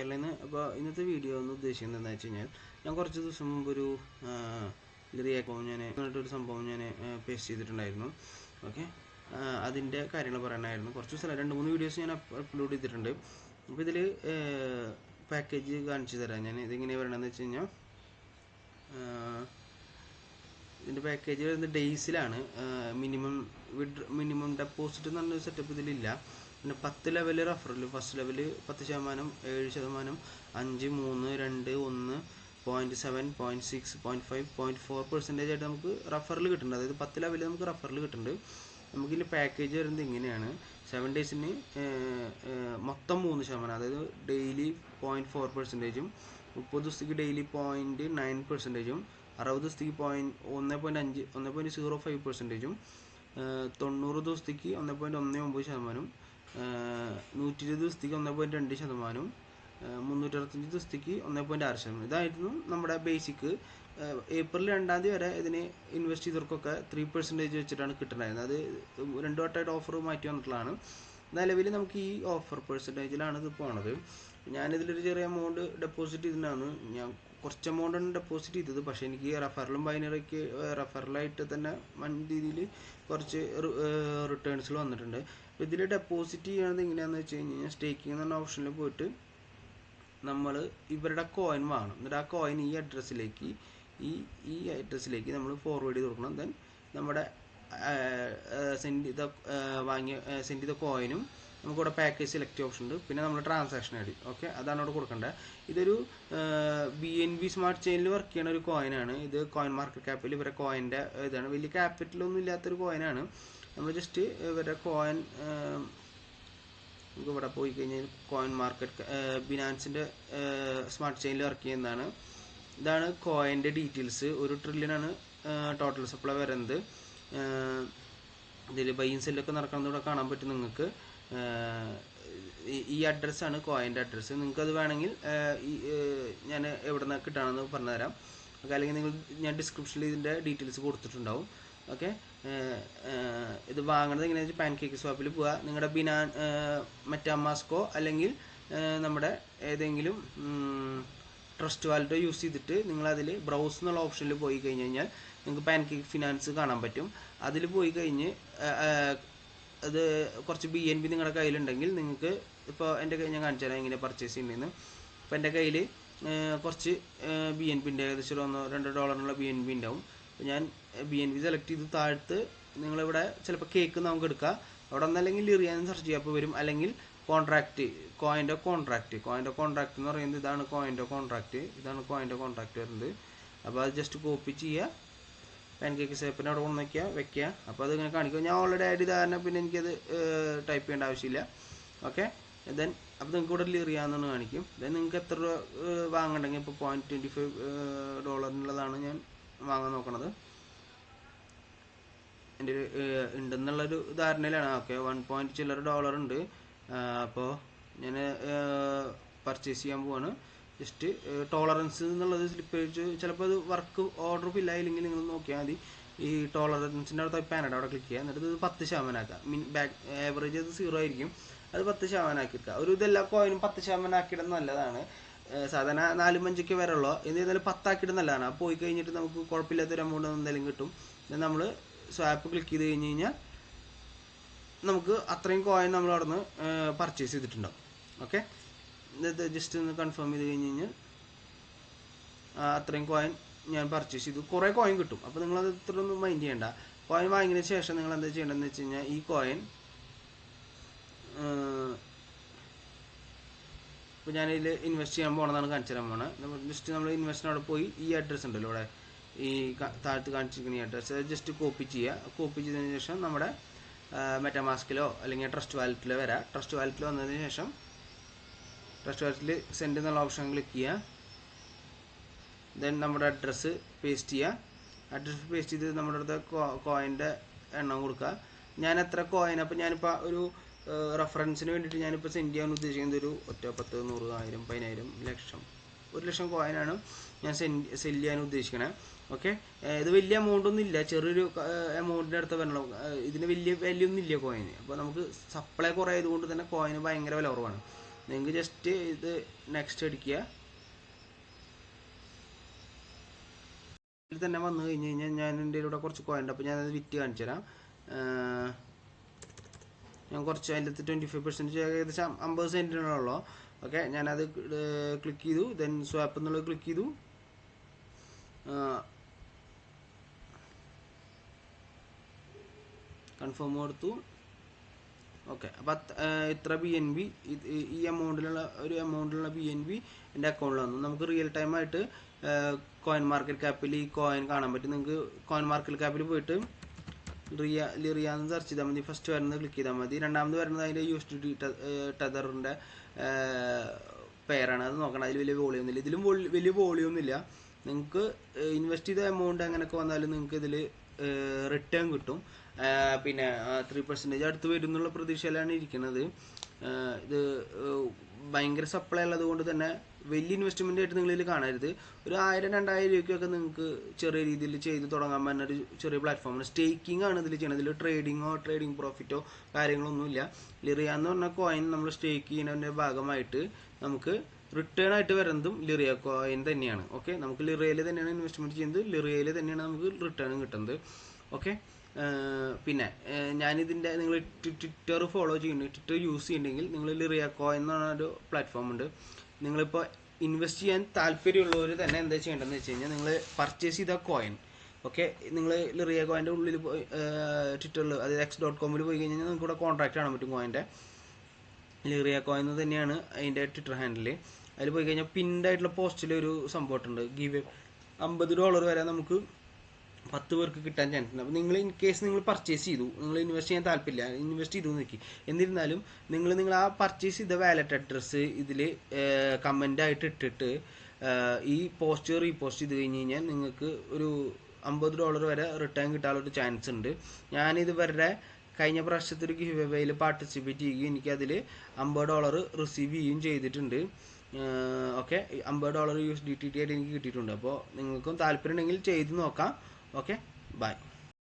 അപ്പോൾ ഇന്നത്തെ വീഡിയോ ഒന്ന് ഉദ്ദേശിക്കുന്നത് എന്താണെന്ന് വെച്ച് കഴിഞ്ഞാൽ ഞാൻ കുറച്ച് ദിവസം മുമ്പ് ഒരു ഒരു സംഭവം ഞാൻ പേസ്റ്റ് ചെയ്തിട്ടുണ്ടായിരുന്നു. ഓക്കെ, അതിൻ്റെ കാര്യങ്ങൾ പറയാനായിരുന്നു. കുറച്ച് ദിവസം 2-3 വീഡിയോസ് ഞാൻ അപ്ലോഡ് ചെയ്തിട്ടുണ്ട്. അപ്പോൾ ഇതിൽ പാക്കേജ് കാണിച്ചു തരാം. ഞാൻ ഇതെങ്ങനെയാണ് പറയണമെന്ന് വെച്ച് കഴിഞ്ഞാൽ ഇതിൻ്റെ പാക്കേജ് വരുന്നത് ഡേയ്സിലാണ്. മിനിമം ഡെപ്പോസിറ്റ് എന്ന് പറഞ്ഞൊരു സെറ്റപ്പ് ഇതിലില്ല. പിന്നെ 10 ലെവൽ റഫറൽ, ഫസ്റ്റ് ലെവൽ 10%, 7%, 5, 3, 2, 1, 0.7, 0.6, 0.5, 0.4% ആയിട്ട് നമുക്ക് റഫറൽ കിട്ടുന്നുണ്ട്. അതായത് 10 ലെവൽ നമുക്ക് റഫറൽ കിട്ടുന്നുണ്ട്. നമുക്കിതിൻ്റെ പാക്കേജ് വരുന്നത് ഇങ്ങനെയാണ്. 7 ഡേയ്സിന് മൊത്തം 3%, അതായത് ഡെയിലി 0.4%, 30 ദിവസത്തേക്ക് ഡെയിലി 0.9%, 60 ദിവസത്തേക്ക് 1.05%, 90 ദിവസത്തേക്ക് 1.19%, 120 ദിവസത്തേക്ക് 1.2%, 365 ദിവസത്തേക്ക് 1.6%. ഇതായിരുന്നു നമ്മുടെ ബേസിക്. ഏപ്രിൽ 2 വരെ ഇതിന് ഇൻവെസ്റ്റ് ചെയ്തവർക്കൊക്കെ 3% വെച്ചിട്ടാണ് കിട്ടുന്നത്. അത് 2 വട്ടമായിട്ട് ഓഫർ മാറ്റി വന്നിട്ടുള്ളതാണ്. നിലവിൽ നമുക്ക് ഈ ഓഫർ പെർസെൻറ്റേജിലാണ് ഇത് പോണത്. ഞാനിതിലൊരു ചെറിയ എമൗണ്ട് ഡെപ്പോസിറ്റ് ചെയ്തിട്ടാണ്. ഞാൻ കുറച്ച് എമൗണ്ടാണ് ഡെപ്പോസിറ്റ് ചെയ്തത്. പക്ഷേ എനിക്ക് റഫറലും ബൈനറിക്ക് റഫറലായിട്ട് തന്നെ വൻ രീതിയിൽ കുറച്ച് റിട്ടേൺസിൽ വന്നിട്ടുണ്ട്. അപ്പോൾ ഇതിൽ ഡെപ്പോസിറ്റ് ചെയ്യണത് എങ്ങനെയാണെന്ന് വെച്ച് കഴിഞ്ഞാൽ സ്റ്റേക്കിംഗ് എന്ന് പറഞ്ഞ ഓപ്ഷനിൽ പോയിട്ട് നമ്മൾ ഇവരുടെ കോയിൻ വാങ്ങണം. എന്നിട്ട് ആ കോയിൻ ഈ അഡ്രസ്സിലേക്ക് നമ്മൾ ഫോർവേഡ് ചെയ്ത് കൊടുക്കണം. ദെൻ നമ്മുടെ സെൻഡ് ചെയ്ത കോയിനും നമുക്കിവിടെ പാക്കേജ് സെലക്ട് ഓപ്ഷൻ ഉണ്ട്. പിന്നെ നമ്മുടെ ട്രാൻസാക്ഷൻ ഐ ഡി. ഓക്കെ, അതാണ് ഇവിടെ കൊടുക്കേണ്ടത്. ഇതൊരു BNB സ്മാർട്ട് ചെയിനിൽ വർക്ക് ചെയ്യുന്ന ഒരു കോയിനാണ്. ഇത് കോയിൻ മാർക്കറ്റ് ക്യാപ്പിൽ ഇവരുടെ കോയിൻ്റെ ഇതാണ്. വലിയ ക്യാപിറ്റലൊന്നും ഇല്ലാത്തൊരു കോയിനാണ്. നമ്മൾ ജസ്റ്റ് ഇവരുടെ കോയിൻ നമുക്ക് ഇവിടെ പോയി കഴിഞ്ഞാൽ കോയിൻ മാർക്കറ്റ് ബിനാൻസിൻ്റെ സ്മാർട്ട് ചെയിനിൽ വർക്ക് ചെയ്യുന്നതാണ്. ഇതാണ് കോയിൻ്റെ ഡീറ്റെയിൽസ്. 1 ട്രില്യനാണ് ടോട്ടൽ സപ്ലൈ വരുന്നത്. ഇതിൽ ബൈയും സെല്ലൊക്കെ നടക്കുന്നത് ഇവിടെ കാണാൻ പറ്റും നിങ്ങൾക്ക്. ഈ അഡ്രസ്സാണ് കോയിൻ്റെ അഡ്രസ്സ്. നിങ്ങൾക്കത് വേണമെങ്കിൽ ഞാൻ എവിടെ നിന്ന് കിട്ടുകയാണെന്ന് പറഞ്ഞുതരാം. അല്ലെങ്കിൽ ഞാൻ ഡിസ്ക്രിപ്ഷനിൽ ഇതിൻ്റെ ഡീറ്റെയിൽസ് കൊടുത്തിട്ടുണ്ടാവും. ഓക്കെ, ഇത് വാങ്ങുന്നത് എങ്ങനെയാണെന്ന് വെച്ചാൽ പാൻകേക്ക് സ്വാപ്പിൽ പോവുക. നിങ്ങളുടെ മെറ്റാമാസ്കോ അല്ലെങ്കിൽ നമ്മുടെ ഏതെങ്കിലും ട്രസ്റ്റ് വാലറ്റോ യൂസ് ചെയ്തിട്ട് നിങ്ങളതിൽ ബ്രൗസ് എന്നുള്ള ഓപ്ഷനിൽ പോയി കഴിഞ്ഞ് കഴിഞ്ഞാൽ നിങ്ങൾക്ക് പാൻകേക്ക് ഫിനാൻസ് കാണാൻ പറ്റും. അതിൽ പോയി കഴിഞ്ഞ് അത് കുറച്ച് BNB നിങ്ങളുടെ കയ്യിലുണ്ടെങ്കിൽ നിങ്ങൾക്ക് ഇപ്പോൾ എൻ്റെ കയ്യിൽ ഞാൻ കാണിച്ചു തരാം എങ്ങനെ പർച്ചേസ് ചെയ്യുന്നതെന്ന്. ഇപ്പോൾ എൻ്റെ കയ്യിൽ കുറച്ച് BNB ഉണ്ട്. ഏകദേശം $1-2 BNB ഉണ്ടാവും. അപ്പോൾ ഞാൻ BNB സെലക്ട് ചെയ്ത് താഴത്ത് നിങ്ങളിവിടെ ചിലപ്പോൾ കേക്ക് നമുക്ക് എടുക്കാം. അവിടെ ഒന്നല്ലെങ്കിൽ ലിറിയാൻ സെർച്ച് ചെയ്യുക, അപ്പോൾ വരും. അല്ലെങ്കിൽ കോയിൻ്റെ കോൺട്രാക്റ്റ് എന്ന് പറയുന്നത് ഇതാണ് കോയിൻ്റെ കോൺട്രാക്റ്റ് വരുന്നത്. അപ്പോൾ അത് ജസ്റ്റ് കോപ്പി ചെയ്യുക, പാൻകേക്ക് സേപ്പിന് അവിടെ കൊണ്ടു വെക്കുക. അപ്പോൾ അതിങ്ങനെ കാണിക്കും. ഞാൻ ഓൾറെഡി ആഡ് ചെയ്ത കാരണം പിന്നെ എനിക്കത് ടൈപ്പ് ചെയ്യേണ്ട ആവശ്യമില്ല. ഓക്കെ, ദെൻ അപ്പോൾ നിങ്ങൾക്ക് ഇവിടെ ലിറിയാന്ന് കാണിക്കും. ദെൻ നിങ്ങൾക്ക് എത്ര രൂപ വാങ്ങണമെങ്കിൽ ഇപ്പോൾ $0.25 ഞാൻ വാങ്ങാൻ നോക്കണത്. എൻ്റെ ഉണ്ടെന്നുള്ളൊരു ധാരണയിലാണ്. ഓക്കെ, $1 ഉണ്ട്. അപ്പോൾ ഞാൻ പർച്ചേസ് ചെയ്യാൻ പോവാണ്. ജസ്റ്റ് ടോളറൻസ് എന്നുള്ളത് സ്ലിപ്പ് വെച്ച് ചിലപ്പോൾ അത് വർക്ക് ഓർഡർ ഫില്ലായില്ലെങ്കിൽ നിങ്ങൾ നോക്കിയാൽ മതി. ഈ ടോളറൻസിൻ്റെ അടുത്ത് പാനഡ് അവിടെ ക്ലിക്ക് ചെയ്യുക. എന്നിട്ട് ഇത് 10% ആക്കുക. ആവറേജ് അത് 0 ആയിരിക്കും. അത് 10% ആക്കിക്കുക. ഇതെല്ലാ കോയിനും 10% ആക്കിയിടുന്നത് നല്ലതാണ്. സാധാരണ 4-5 വരുള്ളൂ. എന്തായാലും 10 ആക്കിയിടുന്നത് നല്ലതാണ്. അപ്പോൾ പോയി കഴിഞ്ഞിട്ട് നമുക്ക് കുഴപ്പമില്ലാത്തൊരു എമൗണ്ട് എന്തായാലും കിട്ടും. നമ്മൾ സ്വാപ്പ് ക്ലിക്ക് ചെയ്ത് കഴിഞ്ഞ് കഴിഞ്ഞാൽ നമുക്ക് അത്രയും കോയിൻ നമ്മൾ അവിടെ നിന്ന് പർച്ചേസ് ചെയ്തിട്ടുണ്ടാവും. ഓക്കെ, ഇത് ജസ്റ്റ് ഒന്ന് കൺഫേം ചെയ്ത് കഴിഞ്ഞ് കഴിഞ്ഞാൽ അത്രയും കോയിൻ ഞാൻ പർച്ചേസ് ചെയ്തു. കുറേ കോയിൻ കിട്ടും. അപ്പോൾ നിങ്ങളത് ഇത്ര ഒന്നും മൈൻഡ് ചെയ്യേണ്ട. കോയിൻ വാങ്ങിയതിന് ശേഷം നിങ്ങൾ എന്താ ചെയ്യേണ്ടതെന്ന് വെച്ച് കഴിഞ്ഞാൽ ഈ കോയിൻ ഇപ്പോൾ ഞാനിതിൽ ഇൻവെസ്റ്റ് ചെയ്യാൻ പോകണമെന്നാണ് കാണിച്ചു തരാൻ പോണത്. ജസ്റ്റ് നമ്മൾ ഇൻവെസ്റ്റിനവിടെ പോയി ഈ അഡ്രസ്സ് ഉണ്ടല്ലോ ഇവിടെ ഈ താഴത്ത് കാണിച്ചിരിക്കുന്ന ഈ അഡ്രസ്സ് ജസ്റ്റ് കോപ്പി ചെയ്യുക. കോപ്പി ചെയ്തതിന് ശേഷം നമ്മുടെ മെറ്റാമാസ്കിലോ അല്ലെങ്കിൽ ട്രസ്റ്റ് വാലറ്റിലോ വരാം. ട്രസ്റ്റ് വാലറ്റിൽ വന്നതിന് ശേഷം ട്രസ്റ്റ് വാലറ്റിൽ സെൻഡ് എന്നുള്ള ഓപ്ഷൻ ക്ലിക്ക് ചെയ്യുക. ദെൻ നമ്മുടെ അഡ്രസ്സ് പേസ്റ്റ് ചെയ്യുക. അഡ്രസ്സ് പേസ്റ്റ് ചെയ്ത് നമ്മുടെ അടുത്ത് കോയിൻ്റെ എണ്ണം കൊടുക്കുക. ഞാൻ എത്ര കോയിൻ, അപ്പോൾ ഞാനിപ്പോൾ ഒരു റെഫറൻസിന് വേണ്ടിയിട്ട് ഞാനിപ്പോൾ സെൻഡ് ചെയ്യാൻ ഉദ്ദേശിക്കുന്നത് ഒരു 10, 100, 1000, 10000, 1,00,000 കോയിനാണ് ഞാൻ സെല് ചെയ്യാൻ ഉദ്ദേശിക്കണേ. ഓക്കെ, ഇത് വലിയ എമൗണ്ട് ഒന്നും ഇല്ല, ചെറിയൊരു എമൗണ്ടിൻ്റെ അടുത്ത് വരണോ. ഇതിന് വലിയ വാല്യൂ ഒന്നും ഇല്ല കോയിന്. അപ്പോൾ നമുക്ക് സപ്ലൈ കുറേ ആയതുകൊണ്ട് തന്നെ കോയിന് ഭയങ്കര വില കുറവാണ്. നിങ്ങൾക്ക് ജസ്റ്റ് ഇത് നെക്സ്റ്റ് അടിക്കുക. ഇതിൽ തന്നെ വന്നു കഴിഞ്ഞ് കഴിഞ്ഞാൽ ഞാൻ എൻ്റെ ഇവിടെ കുറച്ച് കോയിൻ ഉണ്ട്, അപ്പോൾ ഞാനത് വിറ്റ് കാണിച്ചു തരാം. ഞാൻ കുറച്ച് അതിൻ്റെ 25% ഏകദേശം 50 സെൻറ്റിനുള്ളൂ. ഓക്കെ, ഞാനത് ക്ലിക്ക് ചെയ്തു. ദെൻ സ്വാപ്പ് എന്നുള്ളത് ക്ലിക്ക് ചെയ്തു. കൺഫേം കൊടുത്തു. ഓക്കെ, അപ്പം ഇത്ര BNB ഈ എമൗണ്ടിലുള്ള BNB എൻ്റെ അക്കൗണ്ടിൽ വന്നു. നമുക്ക് റിയൽ ടൈം ആയിട്ട് കോയിൻ മാർക്കറ്റ് ക്യാപ്പിൽ ഈ കോയിൻ കാണാൻ പറ്റും. നിങ്ങൾക്ക് കോയിൻ മാർക്കറ്റ് ക്യാപ്പിൽ പോയിട്ട് ലിറിയ എന്ന് സെർച്ച് ചെയ്താൽ മതി. ഫസ്റ്റ് വരുന്നത് ക്ലിക്ക് ചെയ്താൽ മതി. രണ്ടാമത് വരുന്നത് അതിൻ്റെ USDT ടെതറിൻ്റെ പെയറാണ്. അത് നോക്കണം. അതിൽ വലിയ വോളിയം ഒന്നുമില്ല. ഇതിലും വലിയ വോളിയം ഒന്നുമില്ല. നിങ്ങൾക്ക് ഇൻവെസ്റ്റ് ചെയ്ത എമൗണ്ട് അങ്ങനെയൊക്കെ വന്നാലും നിങ്ങൾക്ക് ഇതിൽ റിട്ടേൺ കിട്ടും. പിന്നെ 3% അടുത്ത് വരും എന്നുള്ള പ്രതീക്ഷയിലാണ് ഇരിക്കുന്നത്. ഇത് ഭയങ്കര സപ്ലൈ ഉള്ളത് കൊണ്ട് തന്നെ വലിയ ഇൻവെസ്റ്റ്മെൻ്റ് ആയിട്ട് നിങ്ങളിതിൽ കാണരുത്. ഒരു 1000-2000 രൂപയ്ക്കൊക്കെ നിങ്ങൾക്ക് ചെറിയ രീതിയിൽ ചെയ്ത് തുടങ്ങാൻ പറ്റുന്ന ഒരു ചെറിയ പ്ലാറ്റ്ഫോമാണ്. സ്റ്റേക്കിംഗ് ആണ് ഇതിൽ ചെയ്യുന്നത്. ഇതിൽ ട്രേഡിംഗ് പ്രോഫിറ്റോ കാര്യങ്ങളൊന്നുമില്ല. ലിറിയ എന്ന് പറഞ്ഞ കോയിൻ നമ്മൾ സ്റ്റേക്ക് ചെയ്യുന്നതിൻ്റെ ഭാഗമായിട്ട് നമുക്ക് റിട്ടേൺ ആയിട്ട് വരുന്നതും ലിറിയ കോയിൻ തന്നെയാണ്. ഓക്കെ, നമുക്ക് ലിറിയയിൽ തന്നെയാണ് ഇൻവെസ്റ്റ്മെൻറ്റ് ചെയ്യുന്നത്, ലിറിയയിൽ തന്നെയാണ് നമുക്ക് റിട്ടേൺ കിട്ടുന്നത്. ഓക്കെ, പിന്നെ ഞാനിതിൻ്റെ നിങ്ങൾ ട്വിറ്റർ ഫോളോ ചെയ്യുന്നുണ്ട്, ട്വിറ്റർ യൂസ് ചെയ്യുന്നുണ്ടെങ്കിൽ നിങ്ങൾ ലിറിയ കോയിൻ എന്ന് പറഞ്ഞൊരു പ്ലാറ്റ്ഫോം ഉണ്ട്. നിങ്ങളിപ്പോൾ ഇൻവെസ്റ്റ് ചെയ്യാൻ താല്പര്യമുള്ളവർ തന്നെ എന്താ ചെയ്യേണ്ടതെന്ന് വെച്ച് കഴിഞ്ഞാൽ നിങ്ങൾ പർച്ചേസ് ചെയ്ത കോയിൻ, ഓക്കെ, നിങ്ങൾ ലിറിയ കോയിൻ്റെ ഉള്ളിൽ പോയി ട്വിറ്ററിൽ അതായത് x.com പോയി കഴിഞ്ഞാൽ നിങ്ങൾക്ക് ഇവിടെ കോൺട്രാക്റ്റ് കാണാൻ പറ്റും കോയിൻ്റെ. ലിറിയ കോയിൻ തന്നെയാണ് അതിൻ്റെ ട്വിറ്റർ ഹാൻഡിൽ. അതിൽ പോയി കഴിഞ്ഞാൽ പിൻഡ് ആയിട്ടുള്ള പോസ്റ്റിൽ ഒരു സംഭവമുണ്ട്, ഗീവ് $50 വരെ നമുക്ക് 10 പേർക്ക് കിട്ടാൻ ചാൻസ് ഉണ്ട്. അപ്പോൾ നിങ്ങൾ ഇൻ കേസ് നിങ്ങൾ പർച്ചേസ് ചെയ്തു, നിങ്ങൾ ഇൻവെസ്റ്റ് ചെയ്യാൻ താല്പര്യമില്ല, ഇൻവെസ്റ്റ് ചെയ്തു നോക്കി, എന്നിരുന്നാലും നിങ്ങൾ ആ പർച്ചേസ് ചെയ്ത വാലറ്റ് അഡ്രസ്സ് ഇതിൽ കമൻ്റ് ആയിട്ട് ഇട്ടിട്ട് ഈ പോസ്റ്റ് റീപോസ്റ്റ് ചെയ്ത് കഴിഞ്ഞ് കഴിഞ്ഞാൽ നിങ്ങൾക്ക് ഒരു $50 വരെ റിട്ടേൺ കിട്ടാനുള്ളൊരു ചാൻസ് ഉണ്ട്. ഞാനിത് വരെ കഴിഞ്ഞ പ്രാവശ്യത്തെ ഒരു ഗിവ് അവേയിൽ പാർട്ടിസിപ്പേറ്റ് ചെയ്യുകയും എനിക്കതിൽ $50 റിസീവ് ചെയ്യുകയും ചെയ്തിട്ടുണ്ട്. ഓക്കെ, $50 USDT ആയിട്ട് എനിക്ക് കിട്ടിയിട്ടുണ്ട്. അപ്പോൾ നിങ്ങൾക്കും താല്പര്യം ഉണ്ടെങ്കിൽ ചെയ്ത് നോക്കാം. Okay, by.